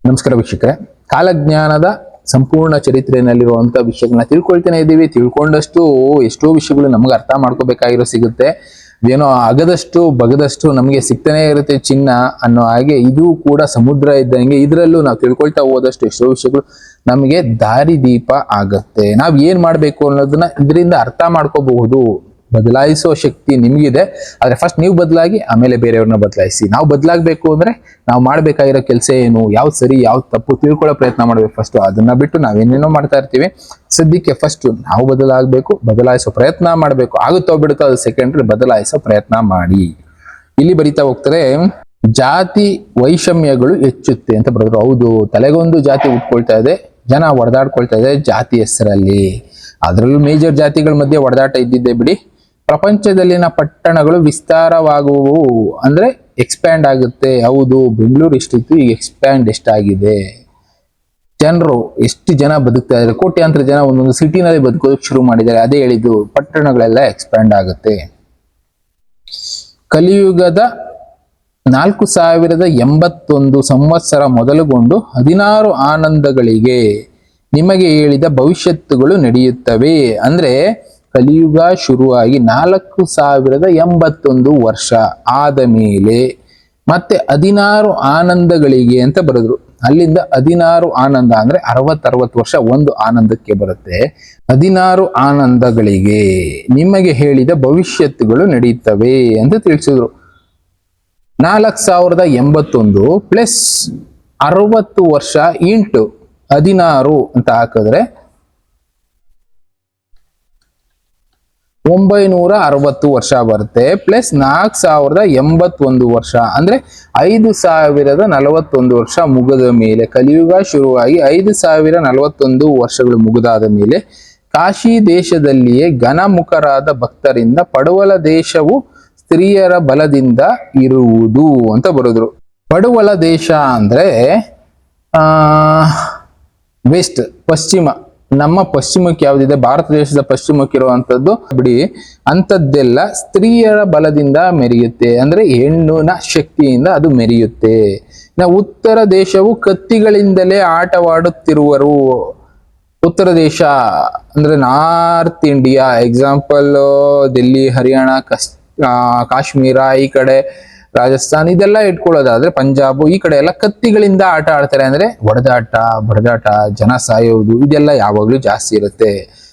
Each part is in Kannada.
ನಮಸ್ಕಾರ ವೀಕ್ಷಕರೇ, ಕಾಲಜ್ಞಾನದ ಸಂಪೂರ್ಣ ಚರಿತ್ರೆಯಲ್ಲಿರುವಂತಹ ವಿಷಯಗಳನ್ನ ತಿಳ್ಕೊಳ್ತಾನೆ ಇದ್ದೀವಿ. ತಿಳ್ಕೊಂಡಷ್ಟು ಎಷ್ಟೋ ವಿಷಯಗಳು ನಮ್ಗೆ ಅರ್ಥ ಮಾಡ್ಕೋಬೇಕಾಗಿರೋ ಸಿಗುತ್ತೆ. ಏನೋ ಅಗದಷ್ಟು ಬಗದಷ್ಟು ನಮಗೆ ಸಿಗ್ತಾನೆ ಇರುತ್ತೆ ಚಿನ್ನ ಅನ್ನೋ ಹಾಗೆ ಇದು ಕೂಡ ಸಮುದ್ರ ಇದ್ದಂಗೆ. ಇದರಲ್ಲೂ ನಾವು ತಿಳ್ಕೊಳ್ತಾ ಹೋದಷ್ಟು ಎಷ್ಟೋ ವಿಷಯಗಳು ನಮಗೆ ದಾರಿದೀಪ ಆಗತ್ತೆ. ನಾವ್ ಏನ್ ಮಾಡ್ಬೇಕು ಅನ್ನೋದನ್ನ ಇದರಿಂದ ಅರ್ಥ ಮಾಡ್ಕೋಬಹುದು. ಬದಲಾಯಿಸೋ ಶಕ್ತಿ ನಿಮ್ಗಿದೆ, ಆದ್ರೆ ಫಸ್ಟ್ ನೀವು ಬದಲಾಗಿ ಆಮೇಲೆ ಬೇರೆಯವ್ರನ್ನ ಬದಲಾಯಿಸಿ. ನಾವು ಬದಲಾಗಬೇಕು ಅಂದ್ರೆ ನಾವು ಮಾಡ್ಬೇಕಾಗಿರೋ ಕೆಲಸ ಏನು, ಯಾವ್ದು ಸರಿ ಯಾವ್ದು ತಪ್ಪು ತಿಳ್ಕೊಳ್ಳೋ ಪ್ರಯತ್ನ ಮಾಡ್ಬೇಕು ಫಸ್ಟ್. ಅದನ್ನ ಬಿಟ್ಟು ನಾವೇನೇನೋ ಮಾಡ್ತಾ ಇರ್ತೀವಿ. ಸದ್ಯಕ್ಕೆ ಫಸ್ಟ್ ನಾವು ಬದಲಾಗಬೇಕು, ಬದಲಾಯಿಸೋ ಪ್ರಯತ್ನ ಮಾಡಬೇಕು. ಆಗುತ್ತೋ ಬಿಡುತ್ತೋ ಅದು ಸೆಕೆಂಡ್ರಿ, ಬದಲಾಯಿಸೋ ಪ್ರಯತ್ನ ಮಾಡಿ. ಇಲ್ಲಿ ಬರಿತಾ ಹೋಗ್ತಾರೆ, ಜಾತಿ ವೈಷಮ್ಯಗಳು ಹೆಚ್ಚುತ್ತೆ ಅಂತ ಬರೆದ್ರು. ಹೌದು, ತಲೆಗೊಂದು ಜಾತಿ ಉಟ್ಕೊಳ್ತಾ ಇದೆ, ಜನ ಹೊಡೆದಾಡ್ಕೊಳ್ತಾ ಇದೆ ಜಾತಿ ಹೆಸರಲ್ಲಿ. ಅದರಲ್ಲೂ ಮೇಜರ್ ಜಾತಿಗಳ ಮಧ್ಯೆ ಹೊಡೆದಾಟ ಇದ್ದಿದ್ದೆ ಬಿಡಿ. ಪ್ರಪಂಚದಲ್ಲಿನ ಪಟ್ಟಣಗಳು ವಿಸ್ತಾರವಾಗುವು ಅಂದ್ರೆ ಎಕ್ಸ್ಪ್ಯಾಂಡ್ ಆಗುತ್ತೆ. ಹೌದು, ಬೆಂಗಳೂರು ಎಷ್ಟಿತ್ತು, ಈಗ ಎಕ್ಸ್ಪ್ಯಾಂಡ್ ಎಷ್ಟಾಗಿದೆ. ಜನರು ಎಷ್ಟು ಜನ ಬದುಕ್ತಾ ಇದ್ದಾರೆ, ಕೋಟ್ಯಾಂತರ ಜನ ಒಂದೊಂದು ಸಿಟಿನಲ್ಲಿ ಬದುಕೋದಕ್ಕೆ ಶುರು ಮಾಡಿದ್ದಾರೆ. ಅದೇ ಹೇಳಿದ್ದು, ಪಟ್ಟಣಗಳೆಲ್ಲ ಎಕ್ಸ್ಪ್ಯಾಂಡ್ ಆಗುತ್ತೆ. ಕಲಿಯುಗದ 4081 ಸಂವತ್ಸರ ಮೊದಲುಗೊಂಡು 16 ಆನಂದಗಳಿಗೆ ನಿಮಗೆ ಹೇಳಿದ ಭವಿಷ್ಯತ್ತುಗಳು ನಡೆಯುತ್ತವೆ. ಅಂದ್ರೆ ಕಲಿಯುಗ ಶುರುವಾಗಿ 4081 ವರ್ಷ ಆದ ಮೇಲೆ ಮತ್ತೆ 16 ಆನಂದಗಳಿಗೆ ಅಂತ ಬರೆದ್ರು. ಅಲ್ಲಿಂದ 16 ಆನಂದ ಅಂದ್ರೆ 60 ವರ್ಷ ಒಂದು ಆನಂದಕ್ಕೆ ಬರುತ್ತೆ. 16 ಆನಂದಗಳಿಗೆ ನಿಮಗೆ ಹೇಳಿದ ಭವಿಷ್ಯತ್ತುಗಳು ನಡೆಯುತ್ತವೆ ಅಂತ ತಿಳಿಸಿದ್ರು. 4081 ಪ್ಲಸ್ 60 ವರ್ಷ ಇಂಟು 16 ಅಂತ ಹಾಕಿದ್ರೆ 960 ವರ್ಷ ಬರುತ್ತೆ. ಪ್ಲಸ್ 4081 ವರ್ಷ ಅಂದ್ರೆ 5041 ವರ್ಷ ಮುಗಿದ ಮೇಲೆ, ಕಲಿಯುಗ ಶುರುವಾಗಿ 5041 ವರ್ಷಗಳು ಮುಗಿದಾದ ಮೇಲೆ ಕಾಶಿ ದೇಶದಲ್ಲಿಯೇ ಘನಮುಖರಾದ ಭಕ್ತರಿಂದ ಪಡುವಲ ದೇಶವು ಸ್ತ್ರೀಯರ ಬಲದಿಂದ ಇರುವುದು ಅಂತ ಬರೆದ್ರು. ಪಡುವಲ ದೇಶ ಅಂದ್ರೆ ವೆಸ್ಟ್, ಪಶ್ಚಿಮ. ನಮ್ಮ ಪಶ್ಚಿಮಕ್ಕೆ ಯಾವ್ದಿದೆ, ಭಾರತ ದೇಶದ ಪಶ್ಚಿಮಕ್ಕೆ ಇರುವಂತದ್ದು ಬಿಡಿ, ಅಂತದ್ದೆಲ್ಲ ಸ್ತ್ರೀಯರ ಬಲದಿಂದ ಮೆರೆಯುತ್ತೆ. ಅಂದ್ರೆ ಹೆಣ್ಣಿನ ಶಕ್ತಿಯಿಂದ ಅದು ಮೆರೆಯುತ್ತೆ. ಉತ್ತರ ದೇಶವು ಕತ್ತಿಗಳಿಂದಲೇ ಆಟವಾಡುತ್ತಿರುವರು. ಉತ್ತರ ದೇಶ ಅಂದ್ರೆ north India, example Delhi, Haryana, Kashmir, ಈ ಕಡೆ ರಾಜಸ್ಥಾನ್, ಇದೆಲ್ಲ ಇಟ್ಕೊಳ್ಳೋದಾದ್ರೆ ಪಂಜಾಬ್, ಈ ಕಡೆ ಎಲ್ಲ ಕತ್ತಿಗಳಿಂದ ಆಟ ಆಡ್ತಾರೆ. ಅಂದ್ರೆ ಹೊಡೆದಾಟ, ಬಡದಾಟ, ಜನ ಸಾಯೋದು, ಇದೆಲ್ಲ ಯಾವಾಗ್ಲೂ ಜಾಸ್ತಿ ಇರುತ್ತೆ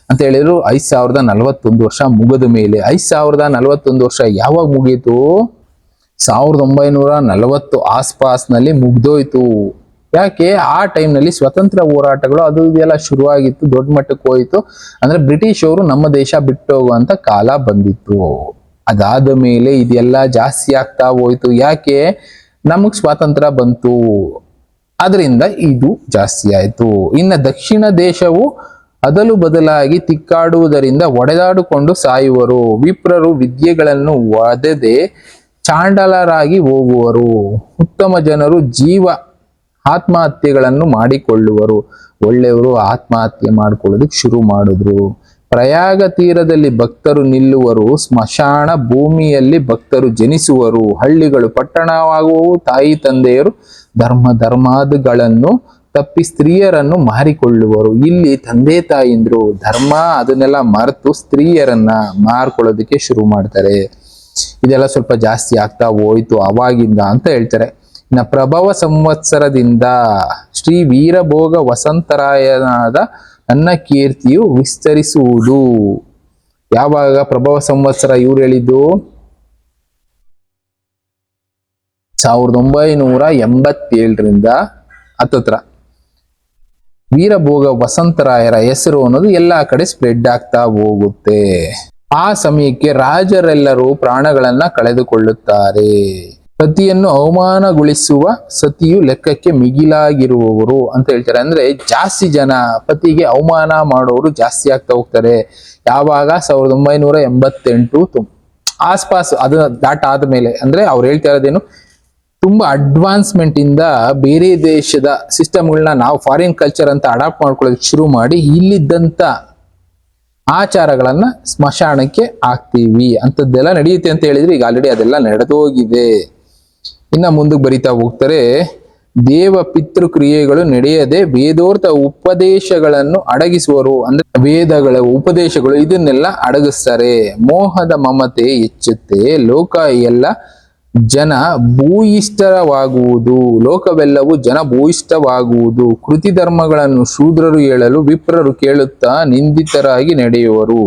ಅಂತ ಹೇಳಿದ್ರು. 5041 ವರ್ಷ ಮುಗಿದ ಮೇಲೆ, 5041 ವರ್ಷ ಯಾವಾಗ ಮುಗೀತು, 1940 ಆಸ್ಪಾಸ್ನಲ್ಲಿ ಮುಗ್ದೋಯ್ತು. ಯಾಕೆ, ಆ ಟೈಮ್ನಲ್ಲಿ ಸ್ವತಂತ್ರ ಹೋರಾಟಗಳು ಅದು ಇದೆಲ್ಲ ಶುರುವಾಗಿತ್ತು, ದೊಡ್ಡ ಮಟ್ಟಕ್ಕೆ ಹೋಯಿತು. ಅಂದ್ರೆ ಬ್ರಿಟಿಷ್ ಅವರು ನಮ್ಮ ದೇಶ ಬಿಟ್ಟು ಹೋಗುವಂತ ಕಾಲ ಬಂದಿತ್ತು. ಅದಾದ ಮೇಲೆ ಇದೆಲ್ಲ ಜಾಸ್ತಿ ಆಗ್ತಾ ಹೋಯ್ತು. ಯಾಕೆ, ನಮಗ್ ಸ್ವಾತಂತ್ರ್ಯ ಬಂತು, ಅದರಿಂದ ಇದು ಜಾಸ್ತಿ ಆಯ್ತು. ಇನ್ನು ದಕ್ಷಿಣ ದೇಶವು ಅದಲು ಬದಲಾಗಿ ತಿಕ್ಕಾಡುವುದರಿಂದ ಒಡೆದಾಡಿಕೊಂಡು ಸಾಯುವರು. ವಿಪ್ರರು ವಿದ್ಯೆಗಳನ್ನು ಒದೆದೆ ಚಾಂಡಲರಾಗಿ ಹೋಗುವರು. ಉತ್ತಮ ಜನರು ಆತ್ಮಹತ್ಯೆಗಳನ್ನು ಮಾಡಿಕೊಳ್ಳುವರು. ಒಳ್ಳೆಯವರು ಆತ್ಮಹತ್ಯೆ ಮಾಡಿಕೊಳ್ಳೋದಕ್ಕೆ ಶುರು ಮಾಡಿದ್ರು. ಪ್ರಯಾಗ ತೀರದಲ್ಲಿ ಭಕ್ತರು ನಿಲ್ಲುವರು. ಸ್ಮಶಾನ ಭೂಮಿಯಲ್ಲಿ ಭಕ್ತರು ಜನಿಸುವರು. ಹಳ್ಳಿಗಳು ಪಟ್ಟಣವಾಗುವವು. ತಾಯಿ ತಂದೆಯರು ಧರ್ಮಾದಿಗಳನ್ನು ತಪ್ಪಿ ಸ್ತ್ರೀಯರನ್ನು ಮಾರಿಕೊಳ್ಳುವರು. ಇಲ್ಲಿ ತಂದೆ ತಾಯಿಂದ್ರು ಧರ್ಮ ಅದನ್ನೆಲ್ಲ ಮರೆತು ಸ್ತ್ರೀಯರನ್ನ ಮಾರ್ಕೊಳ್ಳೋದಕ್ಕೆ ಶುರು ಮಾಡ್ತಾರೆ. ಇದೆಲ್ಲ ಸ್ವಲ್ಪ ಜಾಸ್ತಿ ಆಗ್ತಾ ಹೋಯ್ತು ಅವಾಗಿಂದ ಅಂತ ಹೇಳ್ತಾರೆ. ಇನ್ನು ಪ್ರಭವ ಸಂವತ್ಸರದಿಂದ ಶ್ರೀ ವೀರಭೋಗ ವಸಂತರಾಯನಾದ ನನ್ನ ಕೀರ್ತಿಯು ವಿಸ್ತರಿಸುವುದು. ಯಾವಾಗ ಪ್ರಭವ ಸಂವತ್ಸರ ಇವ್ರು ಹೇಳಿದ್ದು, 1987ರಿಂದ ಹತ್ತತ್ರ ವೀರಭೋಗ ವಸಂತರಾಯರ ಹೆಸರು ಅನ್ನೋದು ಎಲ್ಲಾ ಕಡೆ ಸ್ಪ್ರೆಡ್ ಆಗ್ತಾ ಹೋಗುತ್ತೆ. ಆ ಸಮಯಕ್ಕೆ ರಾಜರೆಲ್ಲರೂ ಪ್ರಾಣಗಳನ್ನ ಕಳೆದುಕೊಳ್ಳುತ್ತಾರೆ. ಪತಿಯನ್ನು ಅವಮಾನಗೊಳಿಸುವ ಸತಿಯು ಲೆಕ್ಕಕ್ಕೆ ಮಿಗಿಲಾಗಿರುವವರು ಅಂತ ಹೇಳ್ತಾರೆ. ಅಂದ್ರೆ ಜಾಸ್ತಿ ಜನ ಪತಿಗೆ ಅವಮಾನ ಮಾಡೋರು ಜಾಸ್ತಿ ಆಗ್ತಾ ಹೋಗ್ತಾರೆ. ಯಾವಾಗ 1988 ಆಸ್ಪಾಸ್, ಅದು ದಾಟ ಆದ್ಮೇಲೆ. ಅಂದ್ರೆ ಅವ್ರು ಹೇಳ್ತಾ ಇರೋದೇನು, ತುಂಬಾ ಅಡ್ವಾನ್ಸ್ಮೆಂಟ್ ಇಂದ ಬೇರೆ ದೇಶದ ಸಿಸ್ಟಮ್ಗಳನ್ನ ನಾವು ಫಾರಿನ್ ಕಲ್ಚರ್ ಅಂತ ಅಡಾಪ್ಟ್ ಮಾಡ್ಕೊಳ್ಳೋದಕ್ಕೆ ಶುರು ಮಾಡಿ ಇಲ್ಲಿದ್ದಂತ ಆಚಾರಗಳನ್ನ ಸ್ಮಶಾನಕ್ಕೆ ಹಾಕ್ತೀವಿ ಅಂತದ್ದೆಲ್ಲ ನಡೆಯುತ್ತೆ ಅಂತ ಹೇಳಿದ್ರೆ ಈಗ ಆಲ್ರೆಡಿ ಅದೆಲ್ಲ ನಡೆದೋಗಿದೆ. ಇನ್ನ ಮುಂದಕ್ಕೆ ಬರಿತಾ ಹೋಗ್ತಾರೆ. ದೇವ ಪಿತೃ ಕ್ರಿಯೆಗಳು ನಡೆಯದೆ ವೇದೋರ್ಥ ಉಪದೇಶಗಳನ್ನು ಅಡಗಿಸುವರು. ಅಂದ್ರೆ ವೇದಗಳ ಉಪದೇಶಗಳು ಇದನ್ನೆಲ್ಲ ಅಡಗಿಸ್ತಾರೆ. ಮೋಹದ ಮಮತೆ ಹೆಚ್ಚುತ್ತೆ. ಲೋಕ ಎಲ್ಲ ಜನ ಭೂಯಿಷ್ಠವಾಗುವುದು. ಲೋಕವೆಲ್ಲವೂ ಜನ ಭೂಯಿಷ್ಠವಾಗುವುದು. ಕೃತಿ ಧರ್ಮಗಳನ್ನು ಶೂದ್ರರು ಹೇಳಲು ವಿಪ್ರರು ಕೇಳುತ್ತಾ ನಿಂದಿತರಾಗಿ ನಡೆಯುವರು.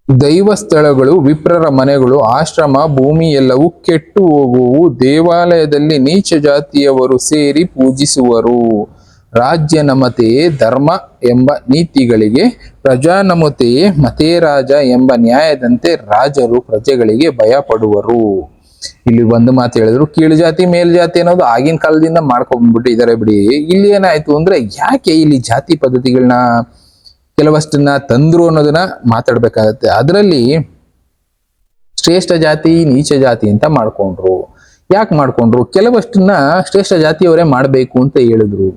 ದೈವ ಸ್ಥಳಗಳು, ವಿಪ್ರರ ಮನೆಗಳು, ಆಶ್ರಮ, ಭೂಮಿ ಎಲ್ಲವೂ ಕೆಟ್ಟು ಹೋಗುವು. ದೇವಾಲಯದಲ್ಲಿ ನೀಚ ಜಾತಿಯವರು ಸೇರಿ ಪೂಜಿಸುವರು. ರಾಜ್ಯ ನಮತೆಯೇ ಧರ್ಮ ಎಂಬ ನೀತಿಗಳಿಗೆ, ಪ್ರಜಾನಮತೆಯೇ ಮತೇ ರಾಜ ಎಂಬ ನ್ಯಾಯದಂತೆ ರಾಜರು ಪ್ರಜೆಗಳಿಗೆ ಭಯಪಡುವರು. ಇಲ್ಲಿ ಒಂದು ಮಾತು ಹೇಳಿದ್ರು, ಕೀಳು ಜಾತಿ ಮೇಲ್ ಜಾತಿ ಅನ್ನೋದು ಆಗಿನ ಕಾಲದಿಂದ ಮಾಡ್ಕೊಂಡ್ಬಿಟ್ಟು ಇದಾರೆ ಬಿಡಿ. ಇಲ್ಲಿ ಏನಾಯ್ತು ಅಂದ್ರೆ ಯಾಕೆ ಇಲ್ಲಿ ಜಾತಿ ಪದ್ಧತಿಗಳನ್ನ ಕೆಲವಷ್ಟನ್ನ ತಂದ್ರು ಅನ್ನೋದನ್ನ ಮಾತಾಡ್ಬೇಕಾಗತ್ತೆ. ಅದರಲ್ಲಿ ಶ್ರೇಷ್ಠ ಜಾತಿ ನೀಚ ಜಾತಿ ಅಂತ ಮಾಡ್ಕೊಂಡ್ರು. ಯಾಕೆ ಮಾಡ್ಕೊಂಡ್ರು? ಕೆಲವಷ್ಟನ್ನ ಶ್ರೇಷ್ಠ ಜಾತಿಯವರೇ ಮಾಡಬೇಕು ಅಂತ ಹೇಳಿದ್ರು.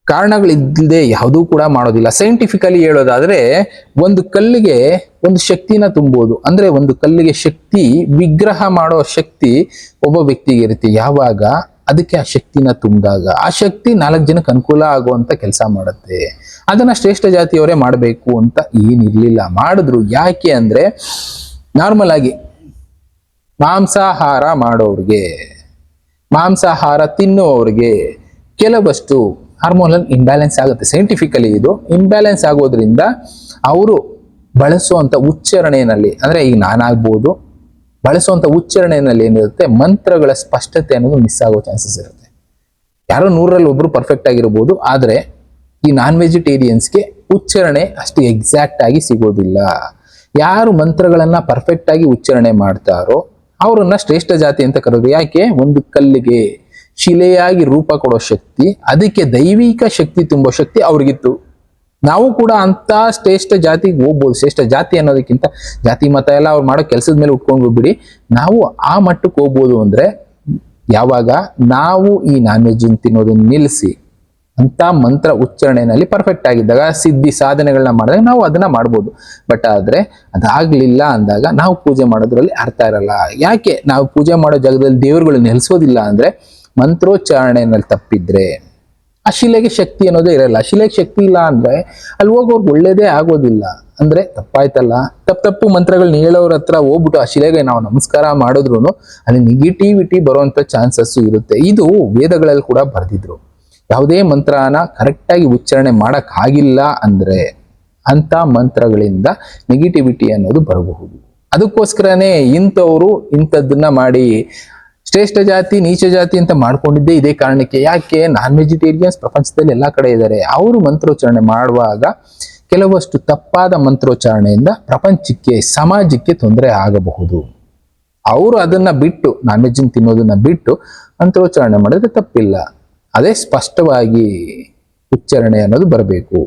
ಕಾರಣಗಳಿಲ್ಲದೆ ಯಾವುದೂ ಕೂಡ ಮಾಡೋದಿಲ್ಲ. ಸೈಂಟಿಫಿಕಲಿ ಹೇಳೋದಾದ್ರೆ ಒಂದು ಕಲ್ಲಿಗೆ ಒಂದು ಶಕ್ತಿನ ತುಂಬೋದು. ಅಂದ್ರೆ ಒಂದು ಕಲ್ಲಿಗೆ ಶಕ್ತಿ, ವಿಗ್ರಹ ಮಾಡೋ ಶಕ್ತಿ ಒಬ್ಬ ವ್ಯಕ್ತಿಗೆ ಇರುತ್ತೆ. ಯಾವಾಗ ಅದಕ್ಕೆ ಆ ಶಕ್ತಿನ ತುಂಬಿದಾಗ ಆ ಶಕ್ತಿ 4 ಜನಕ್ಕೆ ಅನುಕೂಲ ಆಗುವಂತ ಕೆಲಸ ಮಾಡುತ್ತೆ. ಅದನ್ನ ಶ್ರೇಷ್ಠ ಜಾತಿಯವರೇ ಮಾಡಬೇಕು ಅಂತ ಏನಿರ್ಲಿಲ್ಲ, ಮಾಡಿದ್ರು. ಯಾಕೆ ಅಂದ್ರೆ ನಾರ್ಮಲ್ ಆಗಿ ಮಾಂಸಾಹಾರ ಮಾಡೋರಿಗೆ, ಮಾಂಸಾಹಾರ ತಿನ್ನುವವ್ರಿಗೆ ಕೆಲವಷ್ಟು ಹಾರ್ಮೋನಲ್ ಇಂಬ್ಯಾಲೆನ್ಸ್ ಆಗುತ್ತೆ. ಸೈಂಟಿಫಿಕಲಿ ಇದು ಇಂಬ್ಯಾಲೆನ್ಸ್ ಆಗೋದ್ರಿಂದ ಅವರು ಬಳಸುವಂತ ಉಚ್ಚಾರಣೆಯಲ್ಲಿ, ಅಂದ್ರೆ ಈಗ ನಾನಾಗ್ಬೋದು, ಬಳಸುವಂತ ಉಚ್ಚಾರಣೆಯಲ್ಲಿ ಏನಿರುತ್ತೆ, ಮಂತ್ರಗಳ ಸ್ಪಷ್ಟತೆ ಅನ್ನೋದು ಮಿಸ್ ಆಗೋ ಚಾನ್ಸಸ್ ಇರುತ್ತೆ. ಯಾರೋ 100ರಲ್ಲಿ ಒಬ್ರು ಪರ್ಫೆಕ್ಟ್ ಆಗಿರ್ಬೋದು, ಆದ್ರೆ ಈ ನಾನ್ ವೆಜಿಟೇರಿಯನ್ಸ್ಗೆ ಉಚ್ಚಾರಣೆ ಅಷ್ಟು ಎಕ್ಸಾಕ್ಟ್ ಆಗಿ ಸಿಗೋದಿಲ್ಲ. ಯಾರು ಮಂತ್ರಗಳನ್ನ ಪರ್ಫೆಕ್ಟ್ ಆಗಿ ಉಚ್ಚಾರಣೆ ಮಾಡ್ತಾರೋ ಅವರನ್ನ ಶ್ರೇಷ್ಠ ಜಾತಿ ಅಂತ ಕರೆಯೋದು. ಯಾಕೆ? ಒಂದು ಕಲ್ಲಿಗೆ ಶಿಲೆಯಾಗಿ ರೂಪ ಕೊಡೋ ಶಕ್ತಿ, ಅದಕ್ಕೆ ದೈವಿಕ ಶಕ್ತಿ ತುಂಬೋ ಶಕ್ತಿ ಅವ್ರಿಗಿತ್ತು. ನಾವು ಕೂಡ ಅಂತ ಶ್ರೇಷ್ಠ ಜಾತಿಗೆ ಹೋಗ್ಬೋದು. ಶ್ರೇಷ್ಠ ಜಾತಿ ಅನ್ನೋದಕ್ಕಿಂತ ಜಾತಿ ಮತ ಎಲ್ಲ ಅವ್ರು ಮಾಡೋ ಕೆಲಸದ ಮೇಲೆ ಉಟ್ಕೊಂಡು ಬಿಡಿ, ನಾವು ಆ ಮಟ್ಟಕ್ಕೆ ಹೋಗ್ಬೋದು. ಅಂದ್ರೆ ಯಾವಾಗ ನಾವು ಈ ನಾನ್ ವೆಜ್ ತಿನ್ನೋದನ್ನ ನಿಲ್ಲಿಸಿ ಅಂತ ಮಂತ್ರ ಉಚ್ಚಾರಣೆಯಲ್ಲಿ ಪರ್ಫೆಕ್ಟ್ ಆಗಿದ್ದಾಗ, ಸಿದ್ಧಿ ಸಾಧನೆಗಳನ್ನ ಮಾಡಿದಾಗ ನಾವು ಅದನ್ನ ಮಾಡ್ಬೋದು. ಬಟ್ ಆದ್ರೆ ಅದಾಗ್ಲಿಲ್ಲ ಅಂದಾಗ ನಾವು ಪೂಜೆ ಮಾಡೋದ್ರಲ್ಲಿ ಅರ್ಥ ಇರಲ್ಲ. ಯಾಕೆ ನಾವು ಪೂಜೆ ಮಾಡೋ ಜಾಗದಲ್ಲಿ ದೇವರುಗಳು ನೆಲೆಸೋದಿಲ್ಲ ಅಂದ್ರೆ, ಮಂತ್ರೋಚ್ಚಾರಣೆಯಲ್ಲಿ ತಪ್ಪಿದ್ರೆ ಆ ಶಿಲೆಗೆ ಶಕ್ತಿ ಅನ್ನೋದೇ ಇರಲ್ಲ. ಶಿಲೆಗೆ ಶಕ್ತಿ ಇಲ್ಲ ಅಂದ್ರೆ ಅಲ್ಲಿ ಹೋಗೋರ್ಗೆ ಒಳ್ಳೇದೇ ಆಗೋದಿಲ್ಲ. ಅಂದ್ರೆ ತಪ್ಪಾಯ್ತಲ್ಲ. ತಪ್ಪು ಮಂತ್ರಗಳನ್ನ ಹೇಳೋರ ಹತ್ರ ಹೋಗ್ಬಿಟ್ಟು ಆ ಶಿಲೆಗೆ ನಾವು ನಮಸ್ಕಾರ ಮಾಡಿದ್ರು ಅಲ್ಲಿ ನೆಗೆಟಿವಿಟಿ ಬರುವಂತ ಚಾನ್ಸಸ್ ಇರುತ್ತೆ. ಇದು ವೇದಗಳಲ್ಲಿ ಕೂಡ ಬರೆದಿದ್ರು. ಯಾವುದೇ ಮಂತ್ರನ ಕರೆಕ್ಟಾಗಿ ಉಚ್ಚಾರಣೆ ಮಾಡಕ್ ಆಗಿಲ್ಲ ಅಂದ್ರೆ ಅಂತ ಮಂತ್ರಗಳಿಂದ ನೆಗೆಟಿವಿಟಿ ಅನ್ನೋದು ಬರಬಹುದು. ಅದಕ್ಕೋಸ್ಕರನೇ ಇಂಥವ್ರು ಇಂಥದ್ದನ್ನ ಮಾಡಿ ಶ್ರೇಷ್ಠ ಜಾತಿ ನೀಚ ಜಾತಿ ಅಂತ ಮಾಡ್ಕೊಂಡಿದ್ದೇ ಇದೇ ಕಾರಣಕ್ಕೆ. ಯಾಕೆ? ನಾನ್ ವೆಜಿಟೇರಿಯನ್ಸ್ ಪ್ರಪಂಚದಲ್ಲಿ ಎಲ್ಲಾ ಕಡೆ ಇದ್ದಾರೆ. ಅವರು ಮಂತ್ರೋಚ್ಚಾರಣೆ ಮಾಡುವಾಗ ಕೆಲವಷ್ಟು ತಪ್ಪಾದ ಮಂತ್ರೋಚ್ಚಾರಣೆಯಿಂದ ಪ್ರಪಂಚಕ್ಕೆ, ಸಮಾಜಕ್ಕೆ ತೊಂದರೆ ಆಗಬಹುದು. ಅವರು ಅದನ್ನ ಬಿಟ್ಟು, ನಾನ್ ವೆಜ್ ತಿನ್ನೋದನ್ನ ಬಿಟ್ಟು ಮಂತ್ರೋಚ್ಚಾರಣೆ ಮಾಡಿದ್ರೆ ತಪ್ಪಿಲ್ಲ. ಅದೇ ಸ್ಪಷ್ಟವಾಗಿ ಉಚ್ಚಾರಣೆ ಅನ್ನೋದು ಬರಬೇಕು.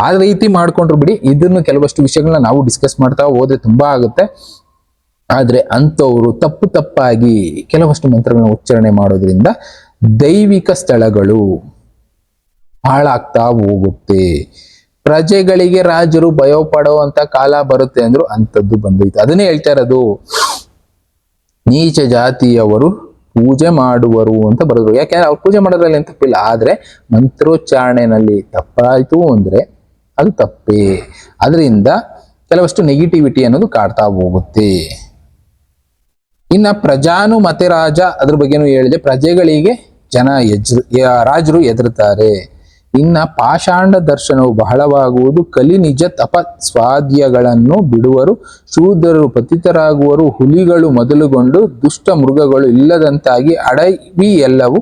ಆ ರೀತಿ ಮಾಡ್ಕೊಂಡ್ರು ಬಿಡಿ. ಇದನ್ನು ಕೆಲವಷ್ಟು ವಿಷಯಗಳನ್ನ ನಾವು ಡಿಸ್ಕಸ್ ಮಾಡ್ತಾ ಹೋದ್ರೆ ತುಂಬಾ ಆಗುತ್ತೆ. ಆದ್ರೆ ಅಂಥವ್ರು ತಪ್ಪಾಗಿ ಕೆಲವಷ್ಟು ಮಂತ್ರಗಳನ್ನ ಉಚ್ಚಾರಣೆ ಮಾಡೋದ್ರಿಂದ ದೈವಿಕ ಸ್ಥಳಗಳು ಹಾಳಾಗ್ತಾ ಹೋಗುತ್ತೆ. ಪ್ರಜೆಗಳಿಗೆ ರಾಜರು ಭಯ ಪಡುವಂತ ಕಾಲ ಬರುತ್ತೆ ಅಂದ್ರು ಅಂಥದ್ದು ಬಂದೈತೆ. ಅದನ್ನೇ ಹೇಳ್ತಾ ಇರೋದು, ನೀಚ ಜಾತಿಯವರು ಪೂಜೆ ಮಾಡುವರು ಅಂತ ಬರೋದು. ಯಾಕೆಂದ್ರೆ ಅವ್ರು ಪೂಜೆ ಮಾಡೋದ್ರಲ್ಲಿ ಏನು ತಪ್ಪಿಲ್ಲ, ಆದ್ರೆ ಮಂತ್ರೋಚ್ಚಾರಣೆಯಲ್ಲಿ ತಪ್ಪಾಯ್ತು ಅಂದ್ರೆ ಅದು ತಪ್ಪೇ. ಅದರಿಂದ ಕೆಲವಷ್ಟು ನೆಗೆಟಿವಿಟಿ ಅನ್ನೋದು ಕಾಡ್ತಾ ಹೋಗುತ್ತೆ. ಇನ್ನ ಪ್ರಜಾನುಮತೆ ರಾಜ, ಅದ್ರ ಬಗ್ಗೆನೂ ಹೇಳಿದೆ. ಪ್ರಜೆಗಳಿಗೆ ರಾಜರು ಎದುರುತ್ತಾರೆ. ಇನ್ನ ಪಾಷಾಂಡ ದರ್ಶನವು ಬಹಳವಾಗುವುದು. ಕಲಿ ನಿಜ ತಪ ಸ್ವಾದ್ಯಗಳನ್ನು ಬಿಡುವರು. ಶೂದ್ರರು ಪತಿತರಾಗುವರು. ಹುಲಿಗಳು ಮೊದಲುಗೊಂಡು ದುಷ್ಟ ಮೃಗಗಳು ಇಲ್ಲದಂತಾಗಿ ಅಡವಿ ಎಲ್ಲವೂ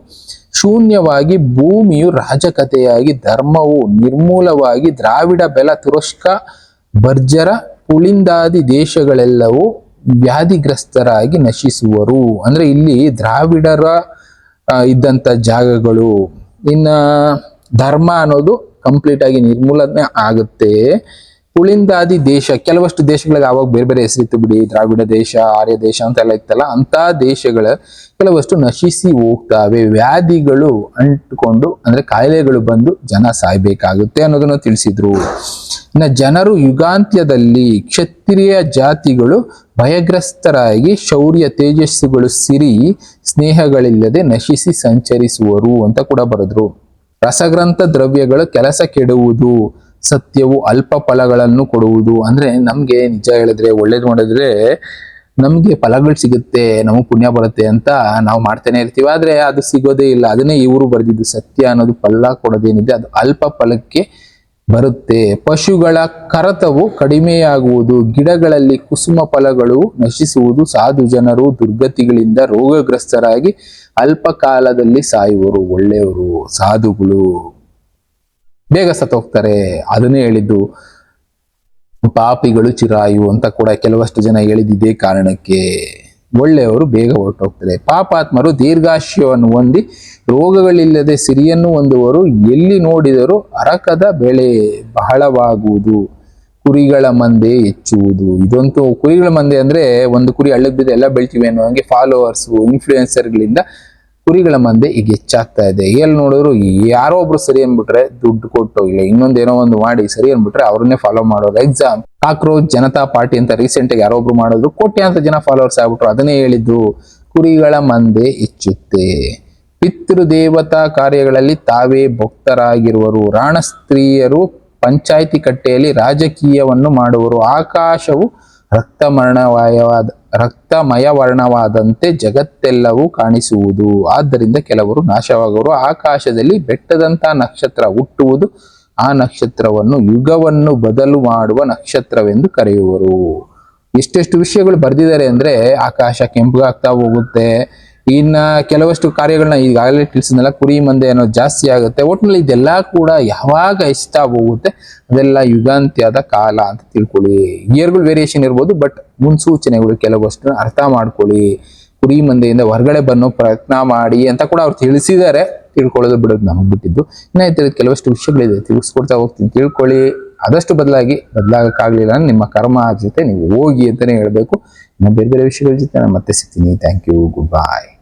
ಶೂನ್ಯವಾಗಿ, ಭೂಮಿಯು ರಾಜಕತೆಯಾಗಿ, ಧರ್ಮವು ನಿರ್ಮೂಲವಾಗಿ, ದ್ರಾವಿಡ ಬೆಲ ತುರಸ್ಕ ಬರ್ಜರ ಪುಳಿಂದಾದಿ ದೇಶಗಳೆಲ್ಲವೂ ವ್ಯಾಧಿಗ್ರಸ್ತರಾಗಿ ನಶಿಸುವರು. ಅಂದ್ರೆ ಇಲ್ಲಿ ದ್ರಾವಿಡರ ಇದ್ದಂತ ಜಾಗಗಳು, ಇನ್ನ ಧರ್ಮ ಅನ್ನೋದು ಕಂಪ್ಲೀಟ್ ಆಗಿ ನಿರ್ಮೂಲನೆ ಆಗುತ್ತೆ. ಪುಳಿಂದಾದಿ ದೇಶ, ಕೆಲವಷ್ಟು ದೇಶಗಳಿಗೆ ಆವಾಗ ಬೇರೆ ಬೇರೆ ಹೆಸರಿತ್ತು ಬಿಡಿ. ದ್ರಾವಿಡ ದೇಶ, ಆರ್ಯ ದೇಶ ಅಂತ ಎಲ್ಲ ಇತ್ತಲ್ಲ, ಅಂತ ದೇಶಗಳ ಕೆಲವಷ್ಟು ನಶಿಸಿ ಹೋಗ್ತವೆ, ವ್ಯಾಧಿಗಳು ಅಂಟುಕೊಂಡು ಅಂದ್ರೆ ಕಾಯಿಲೆಗಳು ಬಂದು ಜನ ಸಾಯ್ಬೇಕಾಗುತ್ತೆ ಅನ್ನೋದನ್ನ ತಿಳಿಸಿದ್ರು. ಇನ್ನು ಜನರು ಯುಗಾಂತ್ಯದಲ್ಲಿ ಕ್ಷತ್ರಿಯ ಜಾತಿಗಳು ಭಯಗ್ರಸ್ತರಾಗಿ ಶೌರ್ಯ ತೇಜಸ್ಸುಗಳು ಸಿರಿ ಸ್ನೇಹಗಳಿಲ್ಲದೆ ನಶಿಸಿ ಸಂಚರಿಸುವರು ಅಂತ ಕೂಡ ಬರೆದ್ರು. ರಸಗ್ರಂಥ ದ್ರವ್ಯಗಳು ಕೆಲಸ ಕೆಡುವುದು, ಸತ್ಯವು ಅಲ್ಪ ಫಲಗಳನ್ನು ಕೊಡುವುದು. ಅಂದ್ರೆ ನಮ್ಗೆ ನಿಜ ಹೇಳಿದ್ರೆ ಒಳ್ಳೇದು ಮಾಡಿದ್ರೆ ನಮ್ಗೆ ಫಲಗಳು ಸಿಗುತ್ತೆ, ನಮಗೆ ಪುಣ್ಯ ಬರುತ್ತೆ ಅಂತ ನಾವು ಮಾಡ್ತಾನೆ ಇರ್ತೀವಿ. ಆದ್ರೆ ಅದು ಸಿಗೋದೇ ಇಲ್ಲ. ಅದನ್ನೇ ಇವರು ಬರೆದಿದ್ದು, ಸತ್ಯ ಅನ್ನೋದು ಫಲ ಕೊಡೋದೇನಿದೆ ಅದು ಅಲ್ಪ ಫಲಕ್ಕೆ ಬರುತ್ತೆ. ಪಶುಗಳ ಕರತವು ಕಡಿಮೆಯಾಗುವುದು, ಗಿಡಗಳಲ್ಲಿ ಕುಸುಮ ಫಲಗಳು ನಶಿಸುವುದು, ಸಾಧು ಜನರು ದುರ್ಗತಿಗಳಿಂದ ರೋಗಗ್ರಸ್ತರಾಗಿ ಅಲ್ಪ ಕಾಲದಲ್ಲಿ ಸಾಯುವರು. ಒಳ್ಳೆಯವರು ಸಾಧುಗಳು ಬೇಗ ಸತ್ತೋಗ್ತಾರೆ. ಅದನ್ನೇ ಹೇಳಿದ್ದು. ಪಾಪಿಗಳು ಚಿರಾಯು ಅಂತ ಕೂಡ ಕೆಲವಷ್ಟು ಜನ ಹೇಳಿದ್ದೇ ಕಾರಣಕ್ಕೆ. ಒಳ್ಳೆಯವರು ಬೇಗ ಹೊರಟೋಗ್ತಾರೆ. ಪಾಪಾತ್ಮರು ದೀರ್ಘಾಯುಷ್ಯವನ್ನು ಹೊಂದಿ ರೋಗಗಳಿಲ್ಲದೆ ಸಿರಿಯನ್ನು ಹೊಂದುವರು. ಎಲ್ಲಿ ನೋಡಿದರೂ ಅರಕದ ಬೆಳೆ ಬಹಳವಾಗುವುದು, ಕುರಿಗಳ ಮಂದೆ ಹೆಚ್ಚುವುದು. ಇದಂತೂ ಕುರಿಗಳ ಮಂದೆ ಅಂದ್ರೆ ಒಂದು ಕುರಿ ಹಳ್ಳಕ್ಕೆ ಬಿದ್ದು ಎಲ್ಲ ಬೆಳ್ತೀವಿ ಅನ್ನೋ ಹಂಗೆ ಫಾಲೋವರ್ಸ್ ಇನ್ಫ್ಲೂಯೆನ್ಸರ್ಗಳಿಂದ ಕುರಿಗಳ ಮಂದೆ ಈಗ ಹೆಚ್ಚಾಗ್ತಾ ಇದೆ. ಎಲ್ಲಿ ನೋಡಿದ್ರು ಯಾರೋ ಒಬ್ರು ಸರಿ ಅಂದ್ಬಿಟ್ರೆ ದುಡ್ಡು ಕೊಟ್ಟು ಇಲ್ಲ ಇನ್ನೊಂದೇನೋ ಒಂದು ಮಾಡಿ ಸರಿ ಅಂದ್ಬಿಟ್ರೆ ಅವ್ರನ್ನೇ ಫಾಲೋ ಮಾಡೋರು. ಎಕ್ಸಾಮ್ ಕಾಕ್ರೋಚ್ ಜನತಾ ಪಾರ್ಟಿ ಅಂತ ರೀಸೆಂಟ್ ಆಗಿ ಯಾರೋ ಒಬ್ರು ಮಾಡಿದ್ರು, ಕೋಟ್ಯಾಂತರ ಜನ ಫಾಲೋವರ್ಸ್ ಆಗ್ಬಿಟ್ರು. ಅದನ್ನೇ ಹೇಳಿದ್ದು, ಕುರಿಗಳ ಮಂದೆ ಹೆಚ್ಚುತ್ತೆ. ಪಿತೃ ದೇವತಾ ಕಾರ್ಯಗಳಲ್ಲಿ ತಾವೇ ಭಕ್ತರಾಗಿರುವರು. ರಾಣ ಸ್ತ್ರೀಯರು ಪಂಚಾಯಿತಿ ಕಟ್ಟೆಯಲ್ಲಿ ರಾಜಕೀಯವನ್ನು ಮಾಡುವರು. ಆಕಾಶವು ರಕ್ತಮಯವರ್ಣವಾದಂತೆ ಜಗತ್ತೆಲ್ಲವೂ ಕಾಣಿಸುವುದು. ಆದ್ದರಿಂದ ಕೆಲವರು ನಾಶವಾಗುವರು. ಆಕಾಶದಲ್ಲಿ ಬೆಟ್ಟದಂತ ನಕ್ಷತ್ರ ಹುಟ್ಟುವುದು. ಆ ನಕ್ಷತ್ರವನ್ನು ಯುಗವನ್ನು ಬದಲು ಮಾಡುವ ನಕ್ಷತ್ರವೆಂದು ಕರೆಯುವರು. ಎಷ್ಟೆಷ್ಟು ವಿಷಯಗಳು ಬರೆದಿದ್ದಾರೆ ಅಂದ್ರೆ, ಆಕಾಶ ಕೆಂಪಗಾಗ್ತಾ ಹೋಗುತ್ತೆ. ಇನ್ನ ಕೆಲವಷ್ಟು ಕಾರ್ಯಗಳನ್ನ ಈಗಾಗಲೇ ತಿಳಿಸಿದ್ನಲ್ಲ, ಕುರಿ ಮಂದೆ ಅನ್ನೋದು ಜಾಸ್ತಿ ಆಗುತ್ತೆ. ಒಟ್ಟಿನಲ್ಲಿ ಇದೆಲ್ಲ ಕೂಡ ಯಾವಾಗ ಎಷ್ಟಾಗ ಹೋಗುತ್ತೆ ಅದೆಲ್ಲ ಯುಗಾಂತ್ಯದ ಕಾಲ ಅಂತ ತಿಳ್ಕೊಳ್ಳಿ. ಇಯರ್ಗಳು ವೇರಿಯೇಷನ್ ಇರ್ಬೋದು, ಬಟ್ ಮುನ್ಸೂಚನೆಗಳು ಕೆಲವಷ್ಟು ಅರ್ಥ ಮಾಡ್ಕೊಳ್ಳಿ. ಕುರಿ ಮಂದೆಯಿಂದ ಹೊರಗಡೆ ಬನ್ನೋ ಪ್ರಯತ್ನ ಮಾಡಿ ಅಂತ ಕೂಡ ಅವ್ರು ತಿಳಿಸಿದ್ದಾರೆ. ತಿಳ್ಕೊಳ್ಳೋದು ಬಿಡೋದು ನಮಗೆ ಬಿಟ್ಟಿದ್ದು. ಇನ್ನ ಕೆಲವಷ್ಟು ವಿಷಯಗಳಿದೆ, ತಿಳಿಸ್ಕೊಡ್ತಾ ಹೋಗ್ತೀನಿ, ತಿಳ್ಕೊಳ್ಳಿ. ಆದಷ್ಟು ಬದಲಾಗಕ್ಕಾಗ್ಲಿಲ್ಲ ನಿಮ್ಮ ಕರ್ಮ ಜೊತೆ ನೀವು ಹೋಗಿ ಅಂತಾನೆ ಹೇಳ್ಬೇಕು. ಇನ್ನು ಬೇರೆ ಬೇರೆ ವಿಷಯಗಳ ಜೊತೆ ನಾನು ಮತ್ತೆ ಸಿಗ್ತೀನಿ. Thank you, good bye.